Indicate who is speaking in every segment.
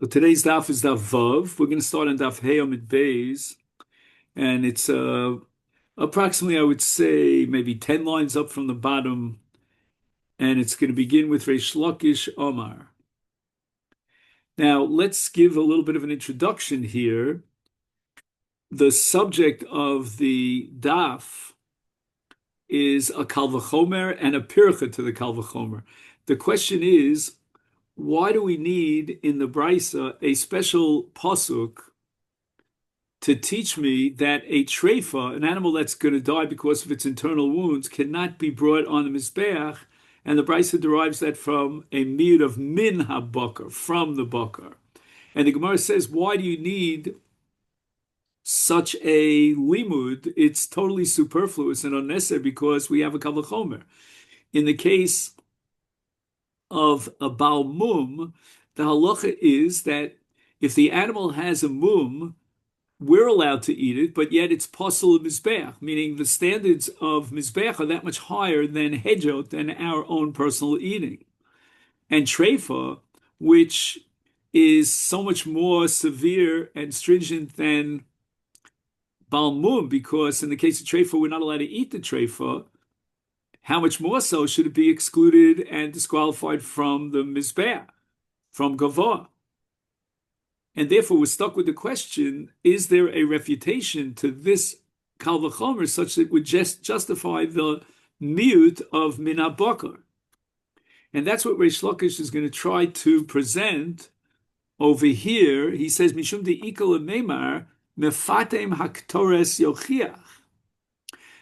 Speaker 1: So today's daf is daf Vav. We're going to start on daf Hey Amid Beis, and it's approximately, I would say, maybe 10 lines up from the bottom, and it's going to begin with Reish Lakish Omar. Now, let's give a little bit of an introduction here. The subject of the daf is a Kal Vachomer and a Pircha to the Kal Vachomer. The question is, why do we need in the Brisa a special pasuk to teach me that a treifa, an animal that's going to die because of its internal wounds, cannot be brought on the mizbeach, and the Brisa derives that from a miyud of min habakar, from the bakar. And the Gemara says, why do you need such a limud? It's totally superfluous and unnecessary because we have a kavachomer. In the case of a Baal mum, the halacha is that if the animal has a mum, we're allowed to eat it, but yet it's possible mizbeach, meaning the standards of mizbeach are that much higher than hedjot, than our own personal eating. And treifa, which is so much more severe and stringent than balmum, because in the case of treifa, we're not allowed to eat the treifa. How much more so should it be excluded and disqualified from the mizbeach, from gavah? And therefore, we're stuck with the question, is there a refutation to this Kal Vachomer such that it would just justify the miyut of Min HaBakar? And that's what Reish Lakish is going to try to present over here. He says, Mishum de Ikal Meimar, Mefatem Haktores Yochiach.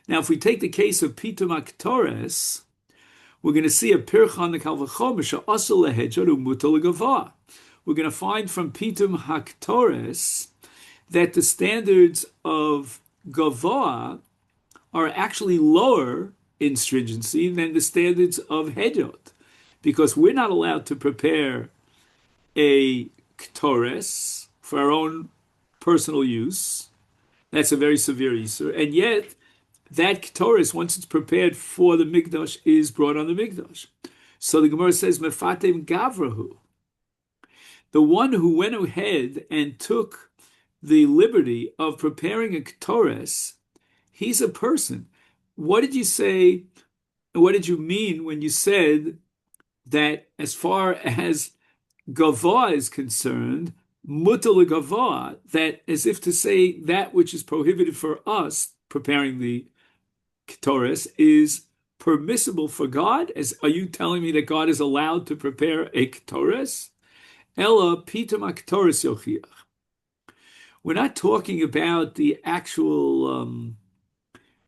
Speaker 1: Now, if we take the case of Pitum Haktores, we're going to see a pircha on the Kal Vachomer, Sha'asal Lehedjar Umutal Gavah. We're going to find from Pitum Haktores that the standards of Gavoa are actually lower in stringency than the standards of Hedjot, because we're not allowed to prepare a Ktores for our own personal use. That's a very severe Isur. And yet, that Ktores, once it's prepared for the Mikdash, is brought on the Mikdash. So the Gemara says, Mefatem Gavrahu. The one who went ahead and took the liberty of preparing a ketores, he's a person. What did you say? What did you mean when you said that as far as gavoa is concerned, mutal gavoa, that as if to say that which is prohibited for us preparing the ketores is permissible for God? Are you telling me that God is allowed to prepare a ketores? Ella pitum aktoris yochiach. We're not talking about the actual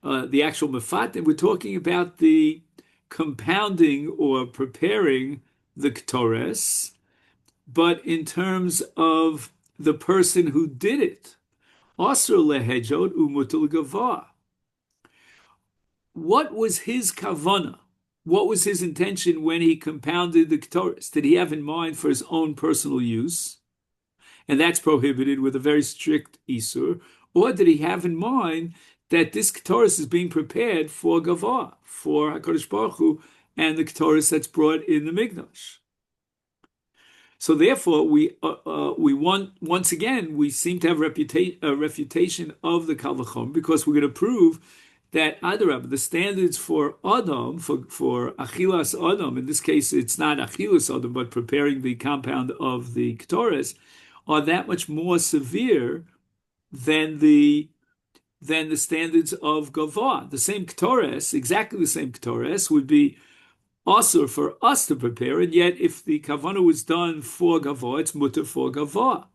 Speaker 1: mefatim. We're talking about the compounding or preparing the ktores, but in terms of the person who did it. Asr lehejod umutul gavah. What was his kavana? What was his intention when he compounded the ktores? Did he have in mind for his own personal use? And that's prohibited with a very strict isur. Or did he have in mind that this ktores is being prepared for gavah, for HaKadosh Baruch Hu, and the ktores that's brought in the Mikdash? So therefore, we want, once again, we seem to have a refutation of the Kal V'chom, because we're going to prove that Adarab, the standards for Adam, for Achilas Adam, in this case it's not Achilas Adam, but preparing the compound of the Ketores, are that much more severe than the standards of Gavah. The same Ketores, exactly the same Ketores, would be also for us to prepare, and yet if the Kavanah was done for Gavah, it's mutter for Gavah.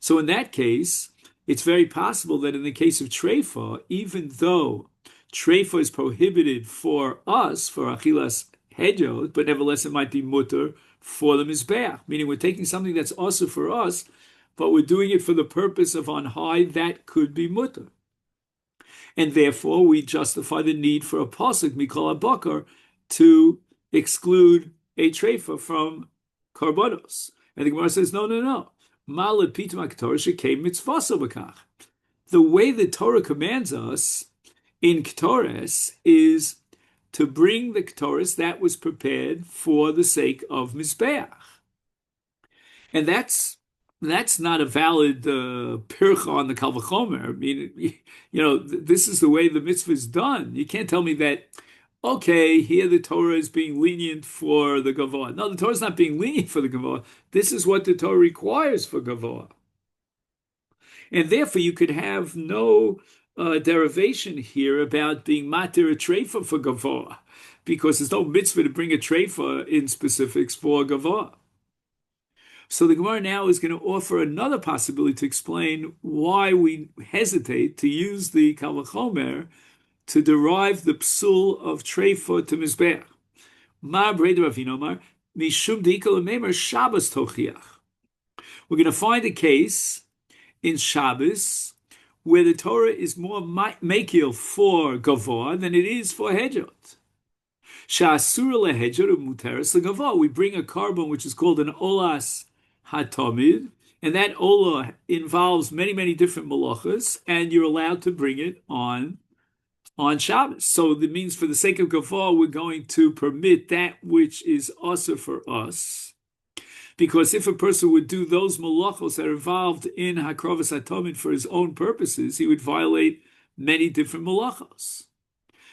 Speaker 1: So in that case, it's very possible that in the case of Treifa, even though Treifa is prohibited for us, for Achilas Hedjot, but nevertheless it might be mutter for the Mizbeach, meaning we're taking something that's also for us, but we're doing it for the purpose of on high, that could be mutter. And therefore we justify the need for a pasuk, Mikol HaBakar, to exclude a Treifa from Karbonos. And the Gemara says, no. Malad Pitum HaKtorah Shekei Mitzvasa B'kach. The way the Torah commands us in Ketores is to bring the Ketores that was prepared for the sake of Mizbeach. And that's that's not a valid pircha on the Kal Vachomer. I mean, this is the way the mitzvah is done. You can't tell me that, okay, here the Torah is being lenient for the Gavoah. No, the Torah is not being lenient for the Gavoah. This is what the Torah requires for Gavoah. And therefore, you could have no derivation here about being matir a treifa for Gavoah, because there's no mitzvah to bring a treifa in specifics for Gavoah. So the Gemara now is going to offer another possibility to explain why we hesitate to use the Kal Vachomer to derive the psul of treifa to mizbeach. Ma breder avinomar mishum deikol meimer Shabbos tochiach. We're going to find a case in Shabbos where the Torah is more makil for gavoah than it is for hedjot. Sha'asura lehedjot umuteres legavoah. We bring a carbon which is called an olas hatomid, and that olah involves many, many different malachas, and you're allowed to bring it on Shabbos. So that means for the sake of gavoah, we're going to permit that which is also for us. Because if a person would do those malachos that are involved in hakrovas hatomid for his own purposes, he would violate many different malachos.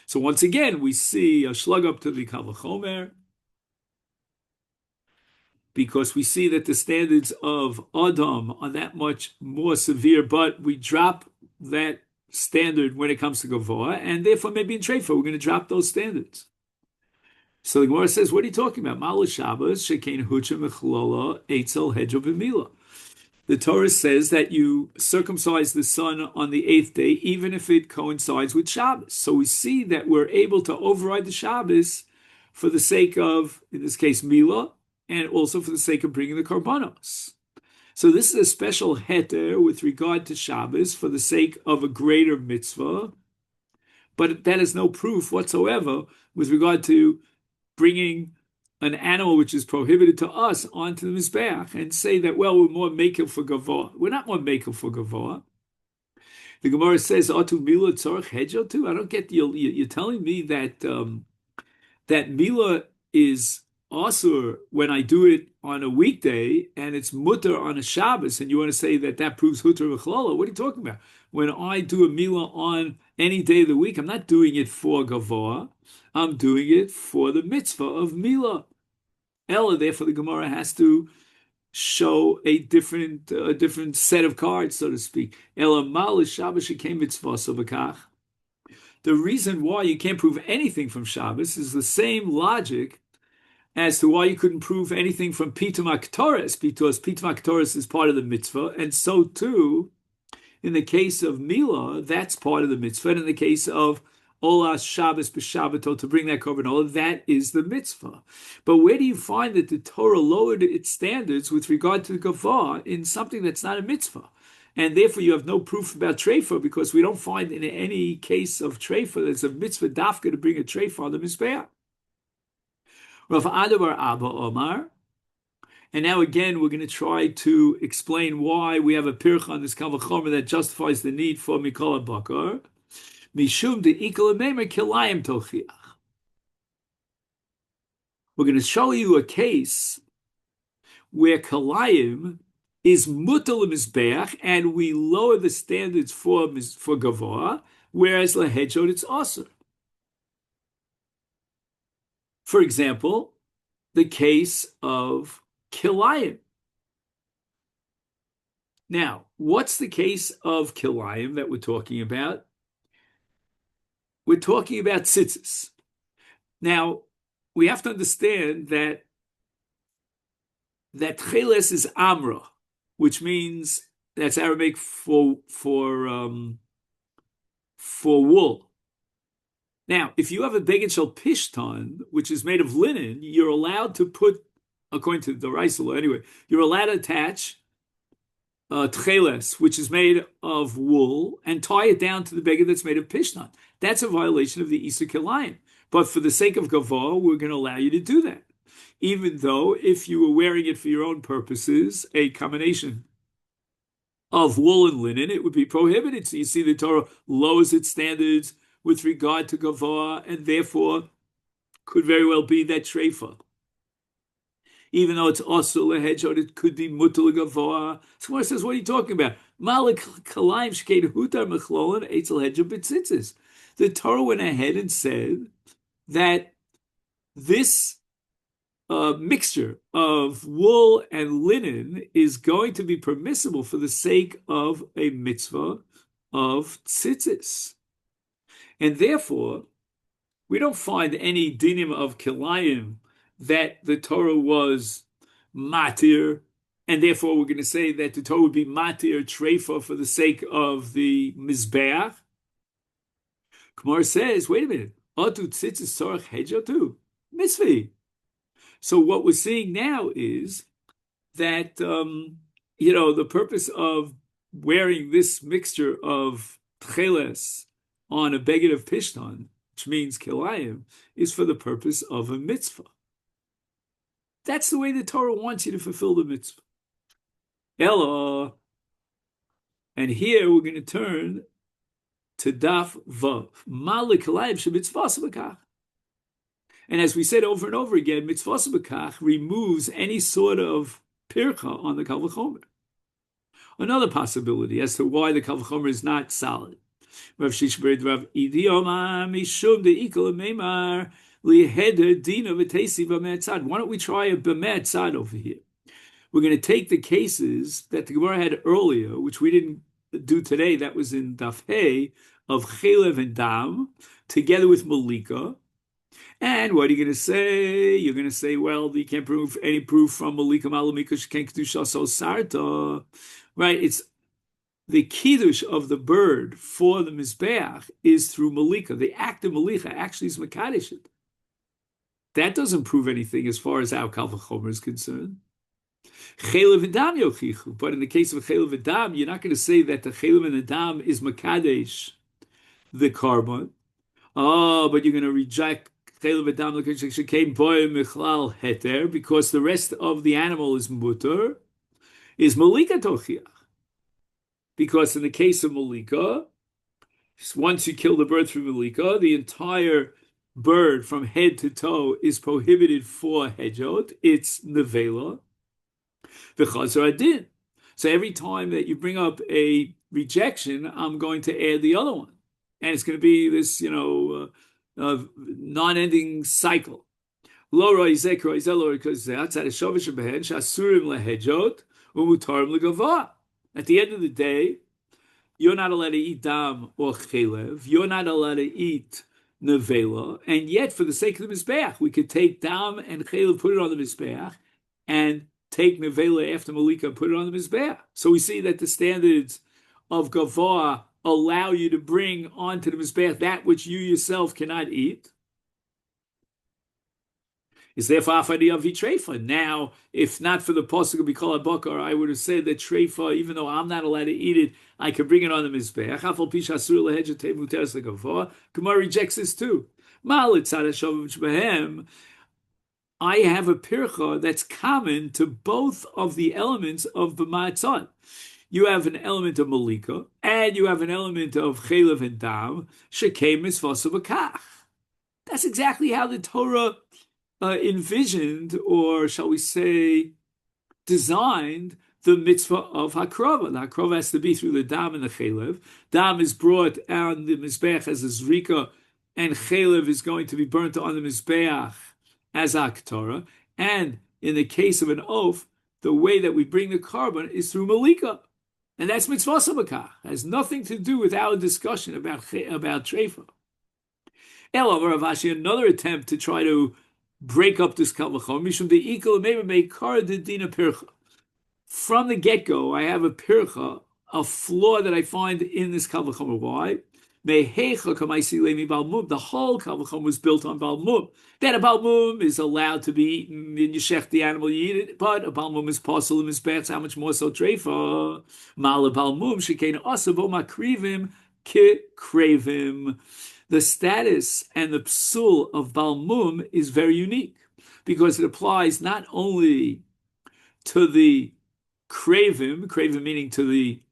Speaker 1: So once again, we see a slug up to the Kal Vachomer, because we see that the standards of Adam are that much more severe, but we drop that standard when it comes to Gavoah, and therefore maybe in Treifa we're going to drop those standards. So the Gemara says, what are you talking about? Ma'ala Shabbos, shekein hucha mechlola, eitzel hedjo b'mila. The Torah says that you circumcise the son on the 8th day, even if it coincides with Shabbos. So we see that we're able to override the Shabbos for the sake of, in this case, Mila, and also for the sake of bringing the Karbanos. So this is a special heter with regard to Shabbos for the sake of a greater mitzvah, but that is no proof whatsoever with regard to bringing an animal which is prohibited to us onto the Mizbeach and say that, well, we're more makel for Gavoah. We're not more makel for Gavoah. The Gemara says, Atu Mila Tzorach Hedjotu? I don't get, you're telling me that that Mila is asur when I do it on a weekday and it's mutter on a Shabbos, and you want to say that that proves hutter v'chlala? What are you talking about? When I do a Mila on any day of the week, I'm not doing it for Gavoah. I'm doing it for the mitzvah of Mila. Ella, therefore, the Gemara has to show a different set of cards, so to speak. Ella mal Shabbos shekem mitzvah so b'kach. The reason why you can't prove anything from Shabbos is the same logic as to why you couldn't prove anything from Pitum HaKtoros, because Pitum HaKtoros is part of the mitzvah, and so too, in the case of Mila, that's part of the mitzvah, and in the case of Olas Shabbos b'Shabbatot, to bring that korban olah, that is the mitzvah. But where do you find that the Torah lowered its standards with regard to the gavah in something that's not a mitzvah? And therefore you have no proof about treifa, because we don't find in any case of treifa that it's a mitzvah dafka to bring a treifa on the mizbeach. Rav Adavar Abba Omar. And now again, we're going to try to explain why we have a pircha on this Kal Vachomer that justifies the need for Mikol Bakar. Mishum de Ikol Meimer Kilayim Tochiach. We're going to show you a case where Kilayim is mutal mizbeach, and we lower the standards for gavoah, whereas lahedjot it's asur. For example, the case of kilayim. Now, what's the case of kilayim that we're talking about? We're talking about tzitzis. Now, we have to understand that tcheles is amra, which means that's Arabic for wool. Now, if you have a beged shel pishtan, which is made of linen, you're allowed to put, according to the Raisa anyway, you're allowed to attach tcheles, which is made of wool, and tie it down to the beged that's made of pishtan. That's a violation of the Isur Kilayim. But for the sake of gavah, we're going to allow you to do that. Even though if you were wearing it for your own purposes, a combination of wool and linen, it would be prohibited. So you see the Torah lowers its standards with regard to gavah, and therefore could very well be that treifa. even though it's also lehedjot, it could be mutal gavoa. So Gemara says, what are you talking about? Malik kalayim shkein hutar mechlolin eitzel hedjot b'tzitzis. The Torah went ahead and said that this mixture of wool and linen is going to be permissible for the sake of a mitzvah of tzitzis. And therefore, we don't find any dinim of kilayim that the Torah was matir, and therefore we're going to say that the Torah would be matir treifa for the sake of the mizbeach. Gemara says, wait a minute, atu tzitzis tzorach hedjotu mitzvah. So what we're seeing now is that the purpose of wearing this mixture of tcheles on a beged of pishtan, which means kilayim, is for the purpose of a mitzvah. That's the way the Torah wants you to fulfill the mitzvah. Ella, and here we're going to turn to Daf Vav. Malik kilayim shemitzvah b'kach. And as we said over and over again, mitzvah b'kach removes any sort of pircha on the kal v'chomer. Another possibility as to why the kal v'chomer is not solid. Rav Shishbred Rav Idioma Mishum de Ikol Meimar Liheder Dina V'Tesi B'Me'atzad. Why don't we try a B'Me'atzad over here? We're going to take the cases that the Gemara had earlier, which we didn't do today. That was in Daf Hey of Chelev and Dam, together with Malika. And what are you going to say? You're going to say, well, you can't prove any proof from Malika Malamika Sheken Kedusha So Sarta, right? It's the kiddush of the bird for the mizbeach is through malika. The act of malika actually is makadesh. That doesn't prove anything as far as our kal v'chomer is concerned. Chelev and dam yochichu, but in the case of chelev and dam, you're not going to say that the chelev and the dam is makadesh, the carbon. Oh, but you're going to reject chelev and dam because the rest of the animal is mutter, is malika tochiach. Because in the case of malika, once you kill the bird through malika, the entire bird from head to toe is prohibited for hedjot. It's nevela. V'chazar adin. So every time that you bring up a rejection, I'm going to add the other one. And it's going to be this, non-ending cycle. Lo roizek roizel lo roizeh atzad eshovish behen shasurim lehedjot umutarim legavah. At the end of the day, you're not allowed to eat dam or chelev. You're not allowed to eat nevela. And yet, for the sake of the mizbeach, we could take dam and chelev, put it on the mizbeach, and take nevela after malika and put it on the mizbeach. So we see that the standards of gavoa allow you to bring onto the mizbeach that which you yourself cannot eat. Is therefore afadi avi treifa. Now, if not for the pasuk of bikol bakar, I would have said that treifa, even though I'm not allowed to eat it, I could bring it on the mizbeach. Afal pisha asur lehedjete muteres legavoa. Gemara rejects this too. Malit tzadashavim shbehem. I have a pircha that's common to both of the elements of the ma'atzon. You have an element of malika, and you have an element of chelev and dam. Shekei mitzvah b'kach. That's exactly how the Torah envisioned, or shall we say, designed the mitzvah of hakrava. The hakrava has to be through the dam and the chelev. Dam is brought on the mizbeach as a zrika, and chelev is going to be burnt on the mizbeach as a ketara. And in the case of an oaf, the way that we bring the carbon is through malika. And that's mitzvah sabakah. It has nothing to do with our discussion about treifa. Ela Ravashi, another attempt to try to break up this kal v'chomer, mishum de'ikol maybe make kar dedina pircha. From the get-go, I have a pircha, a flaw that I find in this kal v'chomer. Why? Mehecha kamaisi leimi balmum. The whole kal v'chomer was built on balmum. That a balmum is allowed to be eaten, and you shech the animal, you eat it, but a balmum is possible in misbets. How much more so treifa? Mala balmum shekain asavo makrivim ki kravim. The status and the psul of balmum is very unique because it applies not only to the kravim meaning to the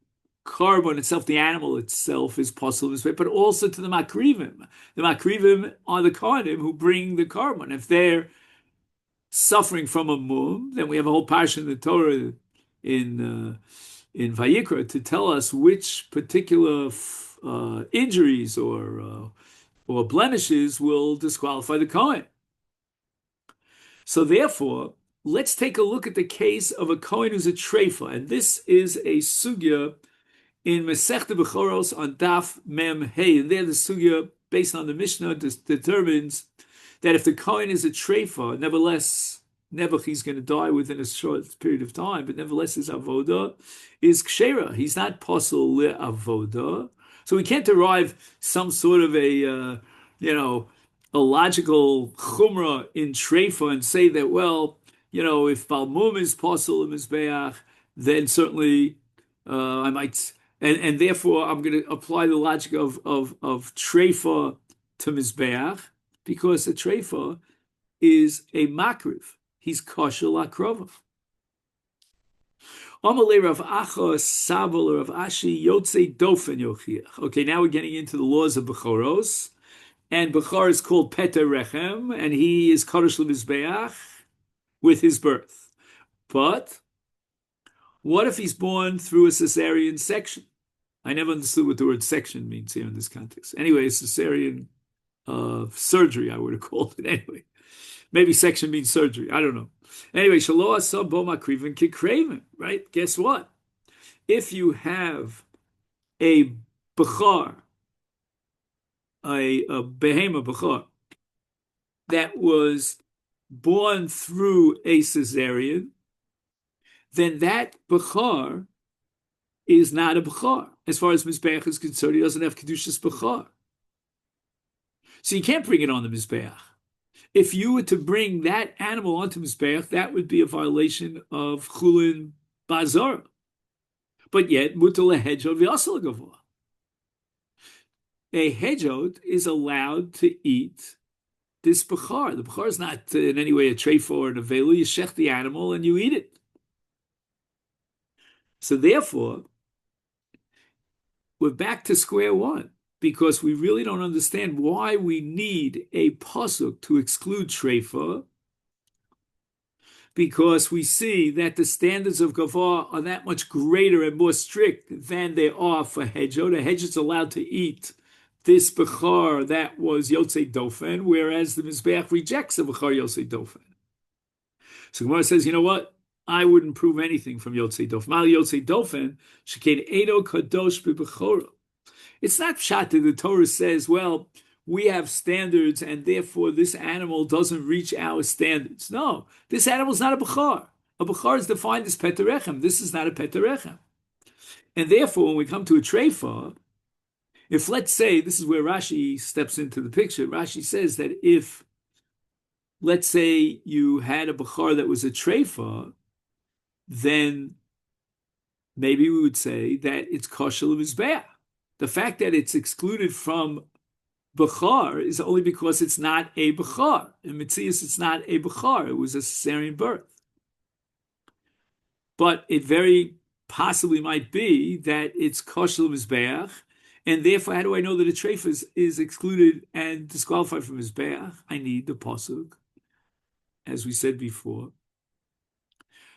Speaker 1: carbon itself, the animal itself is possible, but also to the makrivim. The makrivim are the kohanim who bring the carbon. If they're suffering from a mum, then we have a whole parsha in the Torah in Vayikra to tell us which particular injuries or blemishes will disqualify the Kohen. So therefore, let's take a look at the case of a Kohen who's a treifa, and this is a sugya in Masechta Bechoros on Daf Mem Hey, and there the sugya based on the Mishnah determines that if the Kohen is a treifa, nevertheless, he's going to die within a short period of time, but nevertheless his avoda is kshera. He's not posel avoda, so we can't derive some sort of a logical chumrah in treifa and say that, well, if balmum is posel in mizbeach, then certainly I might, and therefore I'm going to apply the logic of treifa to mizbeach, because a treifa is a makriv. He's kosher lakrova. Amalei Rav Acha Sabel Rav Ashi Yotze Dofen Yochiach. Okay, now we're getting into the laws of Bechoros. And Bechor is called Peter Rechem, and he is Kodesh LeMizbeach with his birth. But what if he's born through a cesarean section? I never understood what the word section means here in this context. Anyway, a cesarean surgery, I would have called it anyway. Maybe section means surgery. I don't know. Anyway, Shalo Asab Bo Makriven Kikravin, right? Guess what? If you have a Bechor, a behema Bechor, that was born through a cesarean, then that Bechor is not a Bechor. As far as Mizbeach is concerned, he doesn't have Kedushas Bechor. So you can't bring it on the Mizbeach. If you were to bring that animal onto Mizbeach, that would be a violation of Chulin Bazar. But yet, Mutal Hejod V'Asal Gavor. A Hejod is allowed to eat this Bechar. The Bechar is not in any way a treifa or an avelu. You shech the animal and you eat it. So therefore, we're back to square one, because we really don't understand why we need a pasuk to exclude treifa, because we see that the standards of Gavar are that much greater and more strict than they are for Hejod. A Hejod is allowed to eat this Bechar that was Yotzei Dofen, whereas the Mizbeach rejects the Bechar Yotzei Dofen. So Gemara says, you know what? I wouldn't prove anything from Yotzei Dofen. Mal Yotzei Dofen, Shekein Edo Kadosh B'Bechora. It's not pshat that the Torah says, well, we have standards and therefore this animal doesn't reach our standards. No, this animal is not a Bechar. A Bechar is defined as Peterechem. This is not a Peterechem. And therefore, when we come to a treifa, if let's say, this is where Rashi steps into the picture, Rashi says that if, let's say you had a Bechar that was a treifa, then maybe we would say that it's kosher l'mizbeach. The fact that it's excluded from Bechar is only because it's not a Bechar. In Metzius, it's not a Bechar. It was a cesarean birth. But it very possibly might be that it's kosher l'mizbeach, and therefore, how do I know that a treif is excluded and disqualified from mizbeach? I need the pasuk, as we said before.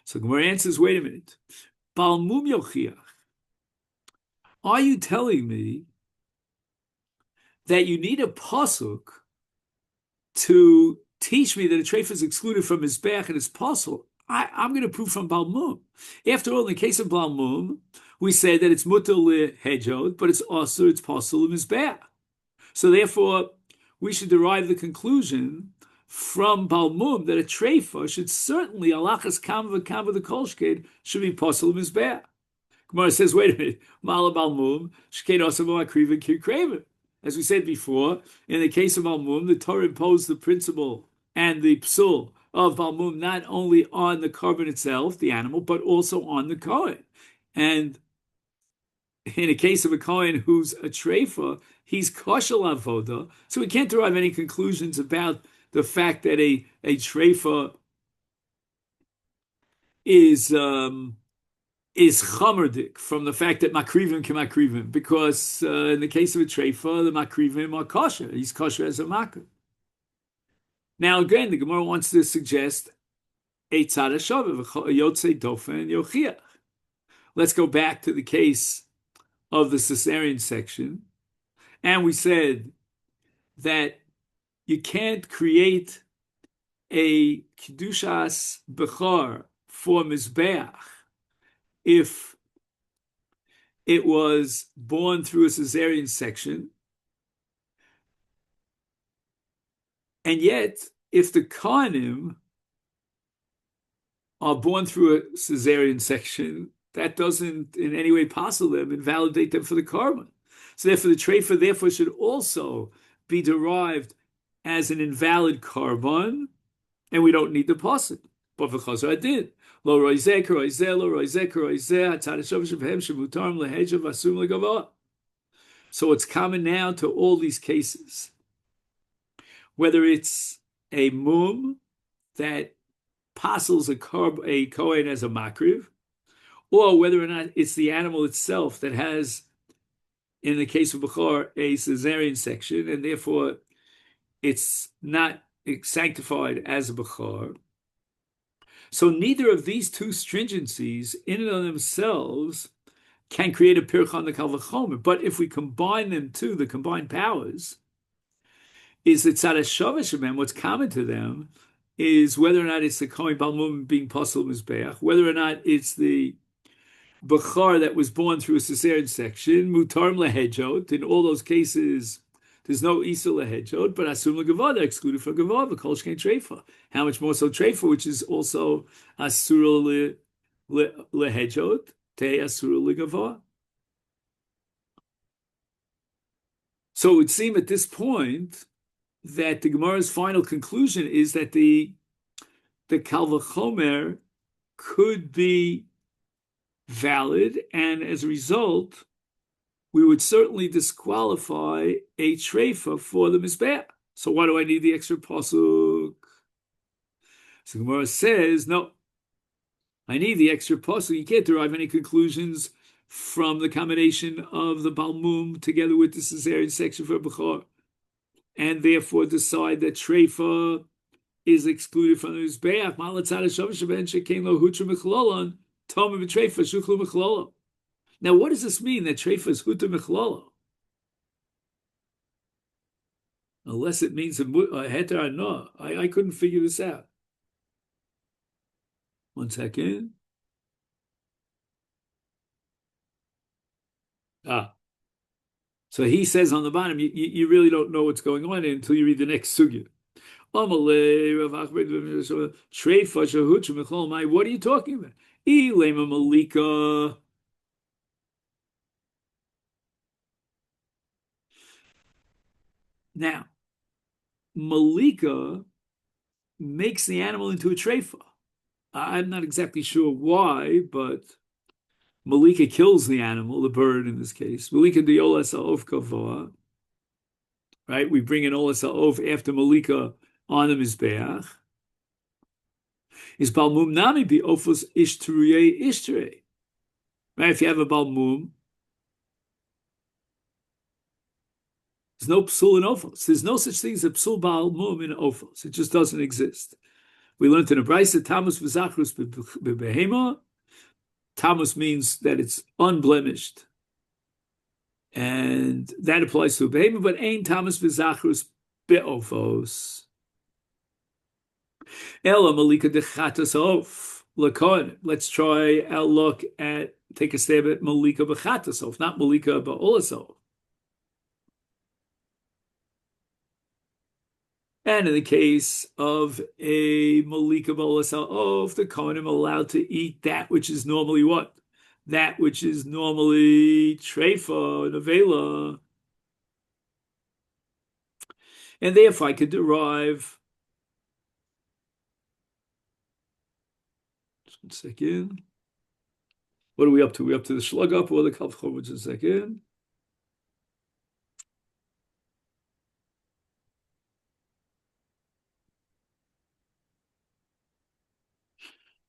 Speaker 1: So Gemara answers, wait a minute. Balmum yochiach. Are you telling me that you need a pasuk to teach me that a treif is excluded from mizbeach and it's possible? I'm going to prove from Balmum. After all, in the case of Balmum, we say that it's mutal hejod, but it's also it's possible mizbeach. So therefore, we should derive the conclusion from Balmum that a treifa should certainly alachas kama v'kama the kolshked should be possible mizbeach. Gemara says, wait a minute, Mala Balmum, Shkein also Akriva Kirkraven. As we said before, in the case of Balmum, the Torah imposed the principle and the psul of Balmum not only on the korban itself, the animal, but also on the Kohen. And in a case of a Kohen who's a treifa, he's kosher avoda, so we can't derive any conclusions about the fact that a treifa is chamerdik from the fact that makrivim can makrivim, because in the case of a treifa, the makrivim are kosher. He's kosher as a makriv. Now again, the Gemara wants to suggest Eitzad Hashavah, Yotzei Dofen Yochiach. Let's go back to the case of the cesarean section. And we said that you can't create a Kedushas Bechor for Mizbeach if it was born through a cesarean section. And yet, if the Kohanim are born through a cesarean section, that doesn't in any way passel them, invalidate them for the carbon. So therefore, the treifa therefore should also be derived as an invalid carbon, and we don't need the pasuk. But for chazar did. Lo roizeh roizeh lo roizeh roizeh hatadashov shebhem shemutarim lehejav asum legavah. So it's common now to all these cases, whether it's a mum that passels a kohen as a makriv, or whether or not it's the animal itself that has, in the case of Bechor, a cesarean section, and therefore it's not sanctified as a Bechor. So neither of these two stringencies in and of themselves can create a pircha on the Kal V'chomer. But if we combine them too, the combined powers, is that Tzad HaShavah, what's common to them is whether or not it's the Kohen Balmum being Pasal Mizbeach, whether or not it's the Bechar that was born through a cesarean section, Mutarm Lehejot. In all those cases, there's no Isa Lehejot, but Asum Legavah, they're excluded from Gavah, but Kol Shkein Treifa. How much more so Treifa, which is also Asura Lehejot, Te Asura Legavah. So it would seem at this point that the Gemara's final conclusion is that the Kal V'chomer could be valid, and as a result, we would certainly disqualify a treifa for the mizbeach. So why do I need the extra pasuk? So Gemara says, no, I need the extra pasuk. You can't derive any conclusions from the combination of the balmum together with the cesarean section for bechor, and therefore decide that treifa is excluded from the mizbeach. Now, what does this mean that treifa is huta mechlolo? Unless it means a heter or no. I couldn't figure this out. 1 second. So he says on the bottom, you really don't know what's going on until you read the next sugya. What are you talking about? Ilema malika. Now, malika makes the animal into a treifa. I'm not exactly sure why, but malika kills the animal, the bird in this case. Malika di olas ha'of kavoa. Right? We bring in olas ha'of after malika on the mizbeach. Is balmum nami bi ofos ishtruye ishtre. Right? If you have a balmum, there's no psul in ofos. There's no such thing as a psul balmum in ofos. It just doesn't exist. We learned in a brayso, tamus v'zachrus b'behema. Tamus means that it's unblemished, and that applies to a behema, but ain tamus v'zachrus be'ofos. Ela malika dechatas of lakon. Let's try our look at, take a stab at malika b'chatas of, not malika ba'olasov. And in the case of a malika ba'olasov, the kohanim are allowed to eat that which is normally what? That which is normally treifa, nevela. And therefore I could derive, just 1 second. What are we up to? We're up to the shlug up or the kalvchor, which is 1 second.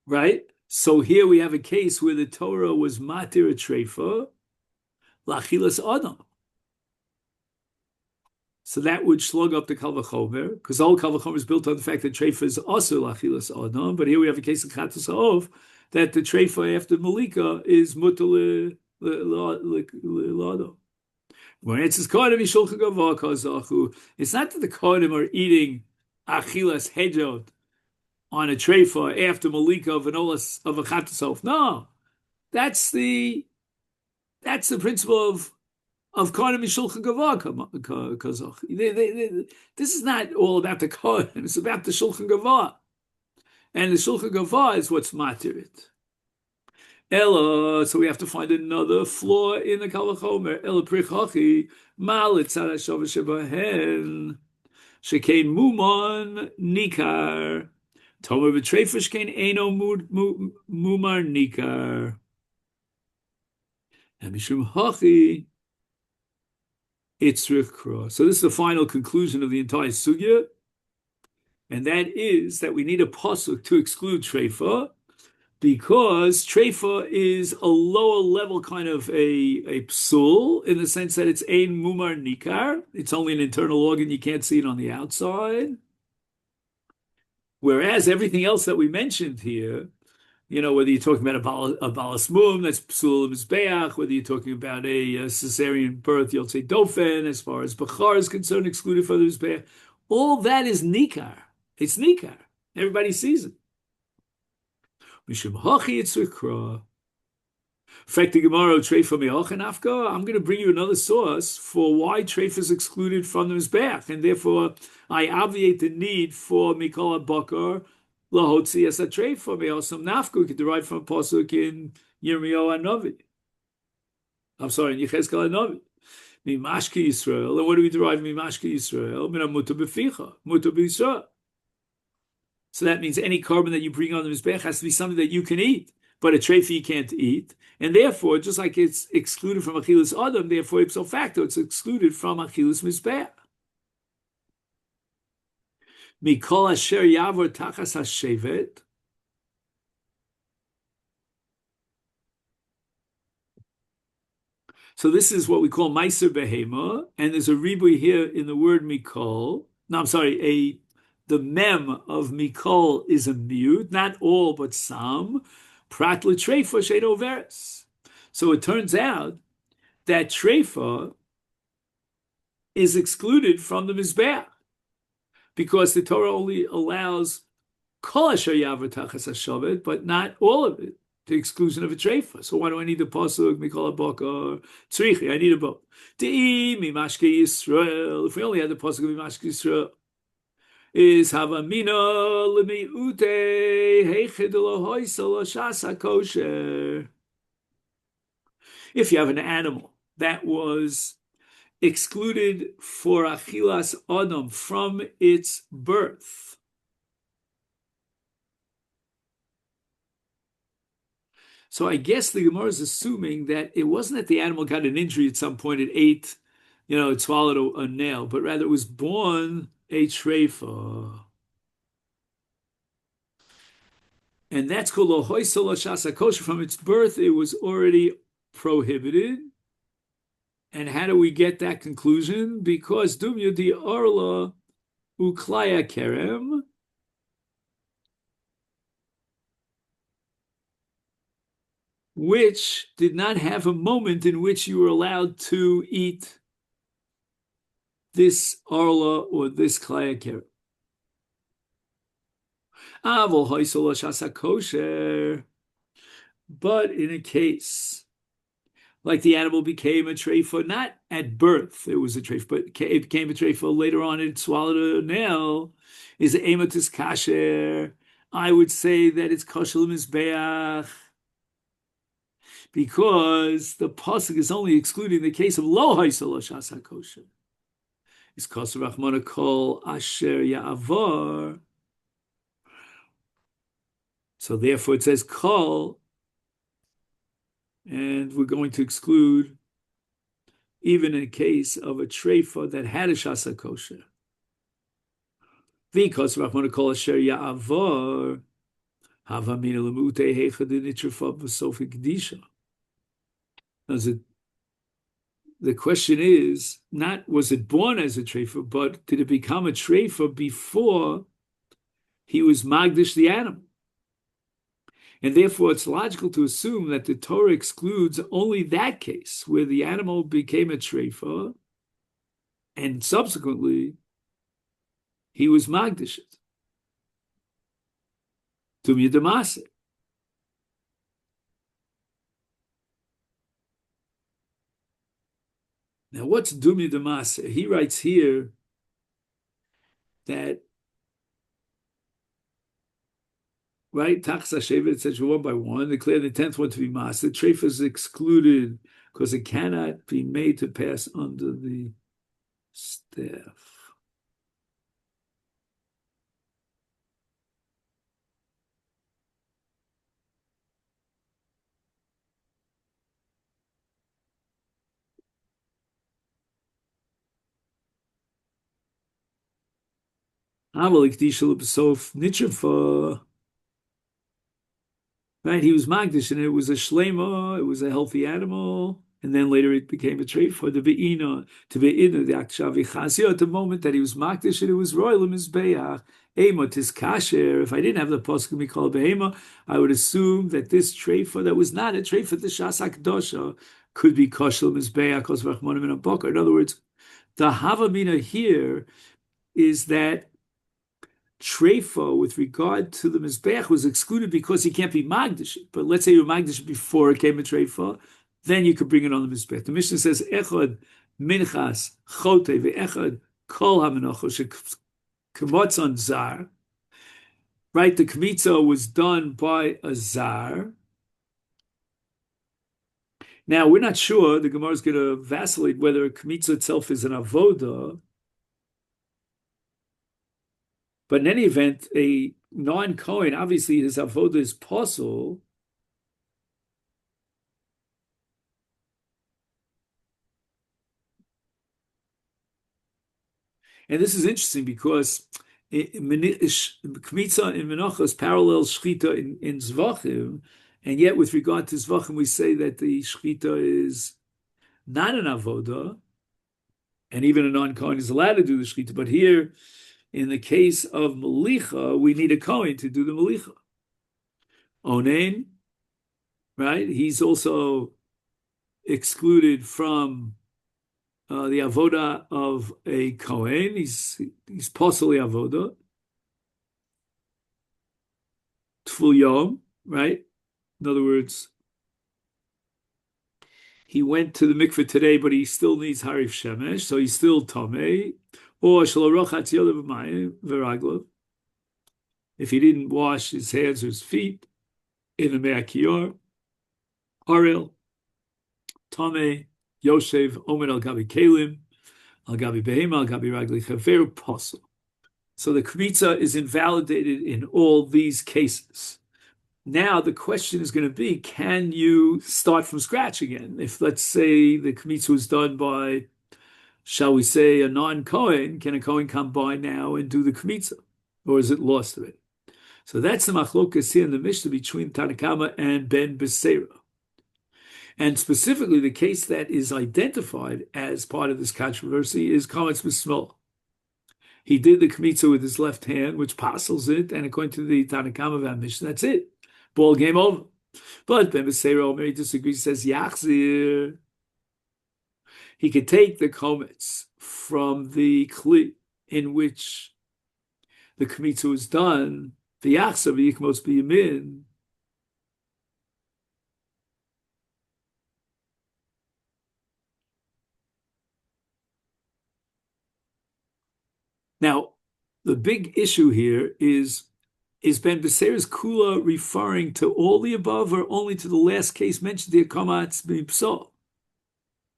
Speaker 1: Right? So here we have a case where the Torah was matir a treifa, lachilas adam. So that would slug up the Kal Vachomer, because all Kal Vachomer is built on the fact that treifa is also lachilas adam. But here we have a case of chatas ha'ov that the treifa after Malika is mutal l'adam. When it says kohanim yishulchan gavah kazachu, it's not that the kohanim are eating achilas hedjot on a treifa after Malika of an olas of a chatas ha'ov. No, that's the principle of Kohanim Mishulchan Gavah Kazach. This is not all about the Kohanim, it's about the Shulchan Gavah. And the Shulchan Gavah is what's matirit. Ella, so we have to find another flaw in the Kal Vachomer. Ella Prichachi, Malit Tzadashav Shebahen, Shekein Mumon Nikar, Tomer B'Treifa Shekein Eino Mumar Nikar. And Mishum Hachi, Itzrich Kra. So this is the final conclusion of the entire sugya, and that is that we need a pasuk to exclude treifa, because treifa is a lower level kind of a psul, in the sense that it's ein mumar nikar. It's only an internal organ, you can't see it on the outside. Whereas everything else that we mentioned here, whether you're talking about a balas mum, that's psul mizbeach, whether you're talking about a cesarean birth, you'll say dofen, as far as bachar is concerned, excluded from the mizbeach. All that is nikar. It's nikar. Everybody sees it. Mishum hachi yitzrikra. Fekti gemara treifa me'ochen afka. I'm going to bring you another source for why treifa is excluded from the mizbeach, and therefore I obviate the need for mikol bakar. Lahotzi as a treifa me'osam nafku could derive from a pasuk in Yirmiyahu Hanavi. I'm sorry, in Yechezkel Hanavi. Mimashki Yisrael. And what do we derive Mimashki Yisrael? Mina mutar b'ficha, mutar b'Yisrael. So that means any carbon that you bring on the mizbech has to be something that you can eat, but a treifa you can't eat, and therefore, just like it's excluded from achilas adam, therefore ipso facto it's excluded from achilas mizbech. Mikol asher yavor tachas hashevet. So this is what we call meiser behema, and there's a ribui here in the word mikol. No, I'm sorry, the mem of mikol is a mute, not all but some. Prat l'treifa she'eino veres. So it turns out that treifa is excluded from the mizbeach, because the Torah only allows kol asher yaver tachas hashavet, but not all of it, to the exclusion of a treifa. So why do I need the pasuk mikol habakar tzrichi? I need a both. De'i mimashke Yisrael. If we only had the pasuk mimashke Yisrael, is havamina lemiute heichid lohoisel shasa kosher. If you have an animal that was excluded for achilas adam from its birth, so I guess the Gemara is assuming that it wasn't that the animal got an injury at some point, it ate, it swallowed a nail, but rather it was born a treifa. And that's called lohoisel shasa kosher. From its birth, it was already prohibited. And how do we get that conclusion? Because dumya di arla uklaya kerem, which did not have a moment in which you were allowed to eat this arla or this klaya kerem. Avol hoisel shasa kosher. But in a case like the animal became a treifa, not at birth, it was a treifa, but it became a treifa later on, it swallowed a nail, is ematis kasher. I would say that it's kosher l'mizbeach, because the pasuk is only excluding the case of lo haisel shasa kosher. It's kosher rachmana kol asher ya'avar. So therefore it says kol, and we're going to exclude even in a case of a treifa that had a shasa kosher. Because Rachmana kol asher ya'avar havamina lemute heichad nitrefa v'sofi kedisha. the question is not was it born as a treifa, but did it become a treifa before he was magdish the animal? And therefore, it's logical to assume that the Torah excludes only that case where the animal became a treifa and subsequently he was magdish it. Tumya demase. Now, what's Dumya Damasa? He writes here that, right, Tachsa Shevet, it says one by one, declare the 10th one to be Mas. The treif is excluded because it cannot be made to pass under the staff. Avalik Dishal B'sof Nitrafa. Right, he was Magdish, and it was a shlema, it was a healthy animal, and then later it became a trait for the be'ina, to be'ina, the akshavi chasya, at the moment that he was Magdish, and it was royal mizbeach, ema tis kasher. If I didn't have the posuk mikol behema, I would assume that this treifa that was not a treifa, the shas hakdosha, could be kosher mizbeach, kos v'rachmonim in a boker. In other words, the havamina here is that treifa with regard to the mizbeach was excluded because he can't be magdish. But let's say you're magdish before it came a treifa, then you could bring it on the mizbeach. The Mishnah says echad minchas chote ve'echad kol hamenachos shekmotzon zar. Right, the kmitza was done by a zar. Now we're not sure. The Gemara is going to vacillate whether a kmitza itself is an avoda. But in any event, a non-Kohen, obviously his avodah is possible. And this is interesting because Kmitza in Menachos parallels Shchita in Zvachim, and yet with regard to Zvachim, we say that the Shchita is not an avodah, and even a non-Kohen is allowed to do the Shchita. But here, in the case of Melicha, we need a Kohen to do the Melicha. Onen, right? He's also excluded from the avoda of a Kohen. He's possibly avoda. Tful Yom, right? In other words, he went to the mikveh today, but he still needs Harif Shemesh, so he's still Tomei. Or if he didn't wash his hands or his feet in the Me'akiyar, Haril, Tomei, Yoshev, Omer al Gabi Kalim, al Gabi Behema, al Gabi Ragli Chaver, Posel. So the Kmitza is invalidated in all these cases. Now the question is going to be, can you start from scratch again? If, let's say, the Kmitza was done by, shall we say, a non-Kohen, can a Kohen come by now and do the Kmitza? Or is it lost of it? So that's the machlokas here in the Mishnah between Tanakama and Ben Beseira. And specifically, the case that is identified as part of this controversy is Kametz B'Smol. He did the Kmitza with his left hand, which parcels it, and according to the Tanakama Van Mishnah, that's it. Ball game over. But Ben Beseira Omer disagrees, says Yachzir. He could take the Kametz from the Kli in which the Kmitza was done, the Yachzir v'yikmos b'yamin. Now, the big issue here is Ben Beseira's Kula referring to all the above or only to the last case mentioned, the Kamatz B'Psal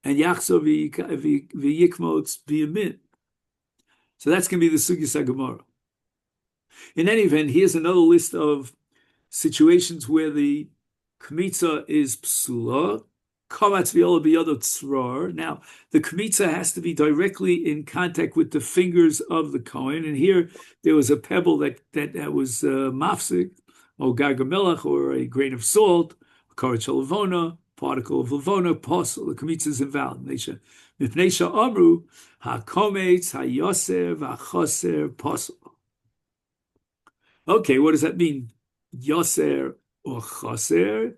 Speaker 1: and Yachzo v'Yikmotz b'Yamin? So that's going to be the Sugis HaGemara. In any event, here's another list of situations where the Kmitza is Psula. Kamatz v'yola b'yado tzrar. Now, the Kmitza has to be directly in contact with the fingers of the Kohen, and here there was a pebble that was mafsik, or gargamelach, or a grain of salt, a karat shalavona, particle of levona, posel. The kamitza is invalid. Mipnei amru hakometz hayoser v'achoser posel. Okay, what does that mean? Yoser or choser?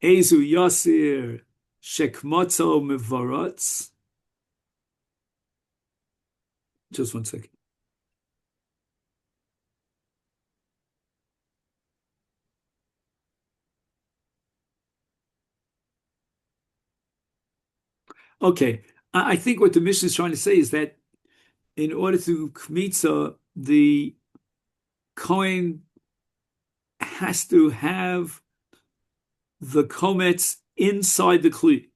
Speaker 1: Ezu yoser shekmotzo mevorotz. Just 1 second. Okay, I think what the Mishnah is trying to say is that in order to kmitza, the Kohen has to have the kometz inside the kli,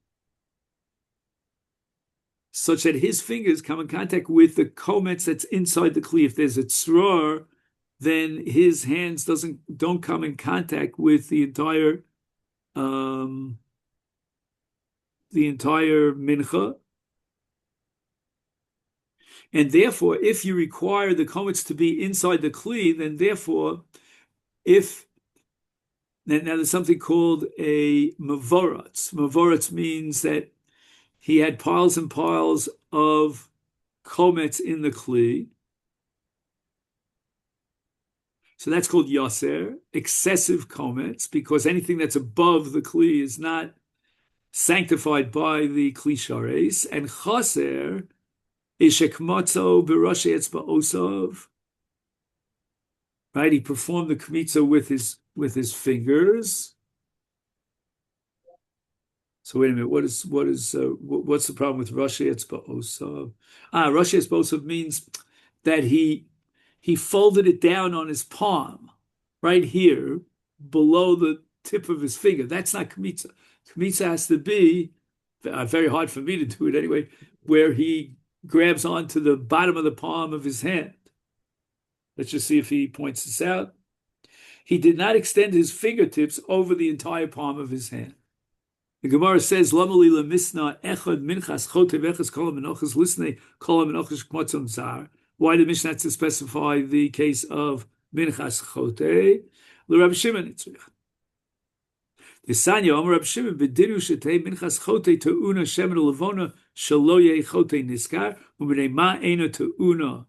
Speaker 1: such that his fingers come in contact with the kometz that's inside the kli. If there's a tzror, then his hands don't come in contact with the entire mincha. And therefore, if you require the kometz to be inside the kli, then therefore, now there's something called a mavorotz. Mavorotz means that he had piles and piles of kometz in the kli. So that's called yaser, excessive kometz, because anything that's above the kli is not sanctified by the kli shares. And chaser is shekmatzo b'rosh etzba'osav. Right, he performed the kmitza with his fingers. So wait a minute, what's the problem with Rosh Etzba'osav? Rosh Etzba'osav means that he folded it down on his palm, right here, below the tip of his finger. That's not kmitza. Kmitza has to be, very hard for me to do it anyway, where he grabs onto the bottom of the palm of his hand. Let's just see if he points this out. He did not extend his fingertips over the entire palm of his hand. The Gemara says, "Lamali lemisna echad minchas chotev echas kol menachos lisnei kol menachos kmotzon zar." Why did the Mishnah have to specify the case of minchas chotev? LeRab Shimon itzrich. The Sanya Omer Rab Shimon b'diru shetei minchas chotev te'una shemen levona shelo yeh chotev niskar u'bnei ma eino te'una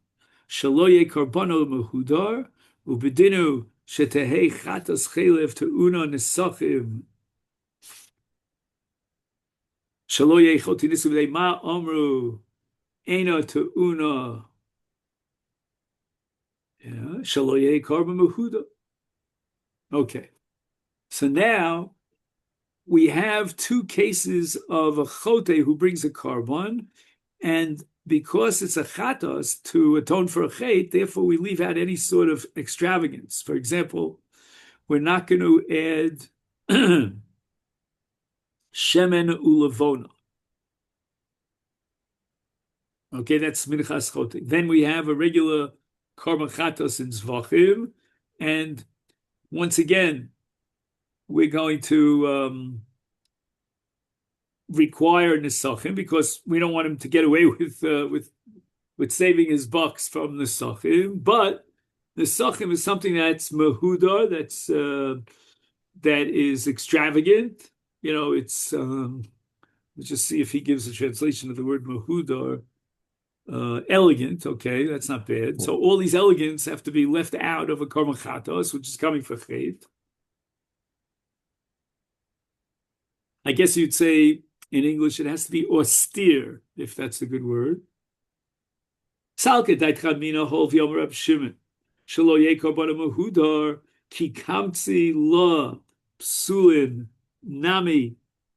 Speaker 1: shelo yeh korbono mehudar u'bedinu shetehei chatas chelev te'una nesachim. Shelo yeh chotev niskar u'bnei ma omru eino te'una shelo yeh korban mehudar. Okay, so now we have two cases of a chote who brings a korban, and because it's a chatos to atone for a chet, therefore we leave out any sort of extravagance. For example, we're not going to add shemen ulavona. Okay, that's minchas chote. Then we have a regular korban chatos in zvachim, and once again, we're going to require nisachim because we don't want him to get away with saving his bucks from nisachim. But nisachim is something that's mehudar, that is extravagant. It's let's just see if he gives a translation of the word mehudar. Elegant, okay, that's not bad. So all these elegance have to be left out of a korban chatos, which is coming for chet. I guess you'd say in English it has to be austere, if that's a good word. Salke daitrad mina hol v'yomer Rab Shimon shelo yeh korban mehudar ki kamtzi la psulin nami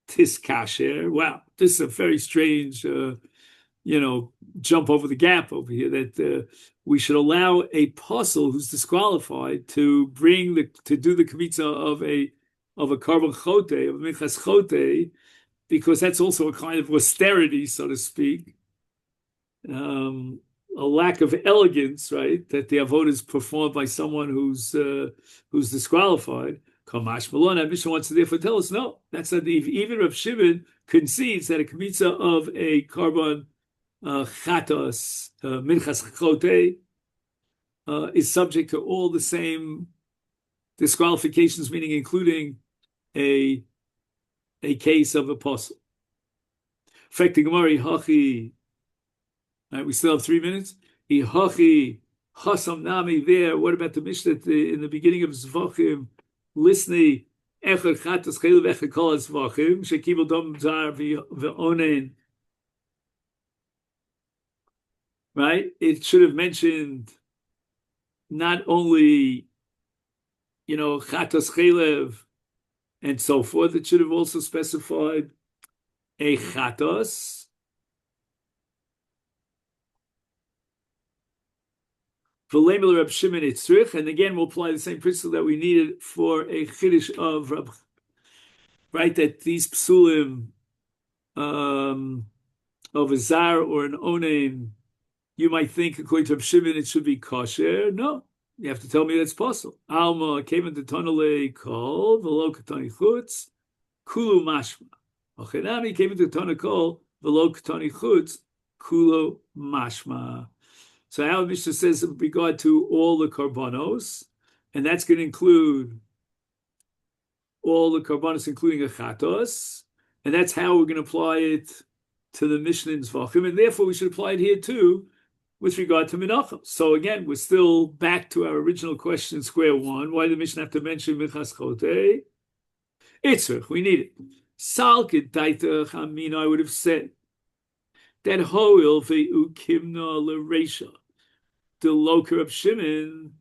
Speaker 1: tiskasher. Wow, this is a very strange, jump over the gap over here. That we should allow a posel who's disqualified to do the kmitza of a korban chote, of a minchas chote, because that's also a kind of austerity, so to speak, a lack of elegance, right? That the avodah is performed by someone who's disqualified. Kamash Malona, Mishnah wants to therefore tell us, no, that's not even Rav Shimon concedes that a kmitza of a korban chatos, minchas chote, is subject to all the same disqualifications, meaning including a a case of apostle. Affecting Gemara, Hachi. Right, we still have 3 minutes. Hachi, Hasam Nami there. What about the Mishnah in the beginning of Zvachim? Listening, Echad Chatas Chelev Echad Kol Zvachim, Shekibel Dom Zar Ve'onen. Right? It should have mentioned not only, Chatas Chelev and so forth. It should have also specified a Chatas. Reb Shimon Itzrich, and again we'll apply the same principle that we needed for a chiddush of Rab, right? That these psulim of a zar or an onen, you might think according to Reb Shimon it should be kosher. No, you have to tell me that's possible. Alma came into tonale kol v'lo katani chutz kulu mashma. Ochenami came into tonale kol v'lo katani chutz kulu mashma. So our Mishnah says in regard to all the karbanos, and that's going to include all the karbanos, including a chatos, and that's how we're going to apply it to the Mishnah in Zvachim, and therefore we should apply it here too with regard to Menachos. So again, we're still back to our original question, square one. Why did the Mishnah have to mention Minchas Chotei? Itzrich, we need it. Salkid Daitach Amin, I would have said that Hoil Ve'u Kimna L'Reisha. The Loker of Shimon,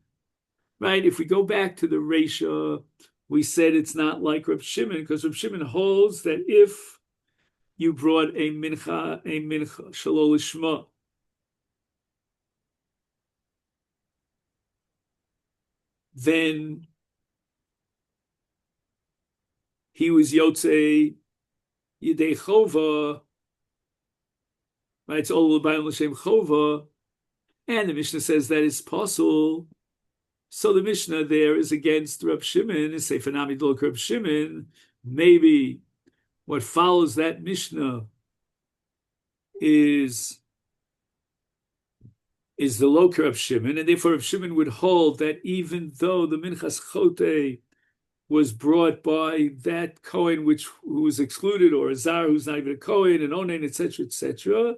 Speaker 1: right? If we go back to the Reisha, we said it's not like Reb Shimon, because Reb Shimon holds that if you brought a mincha shalol lishma, then he was Yotzei Yidei Chova, right? It's all about L'Shem Chova. And the Mishnah says that it's possible. So the Mishnah there is against Reb Shimon, is Sefer Nami Dolok Reb Shimon. Maybe what follows that Mishnah is the Lok Reb Shimon, and therefore Reb Shimon would hold that even though the Minchas Chotei was brought by that Kohen who was excluded, or a Zar who's not even a Kohen, and Onen, etc.,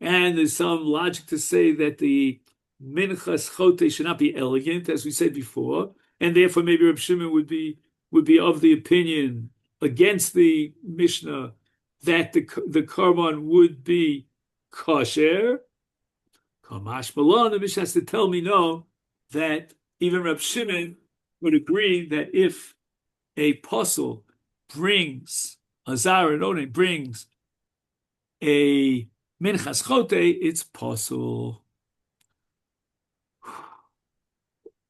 Speaker 1: and there's some logic to say that the Minchas Chotei should not be elegant, as we said before, and therefore maybe Reb Shimon would be of the opinion against the Mishnah that the korban would be kosher. Kamash Malon, the Mishnah has to tell me no, that even Reb Shimon would agree that if a posel brings a zar and onen brings a Minchas Chotei, it's possible.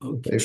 Speaker 1: Okay.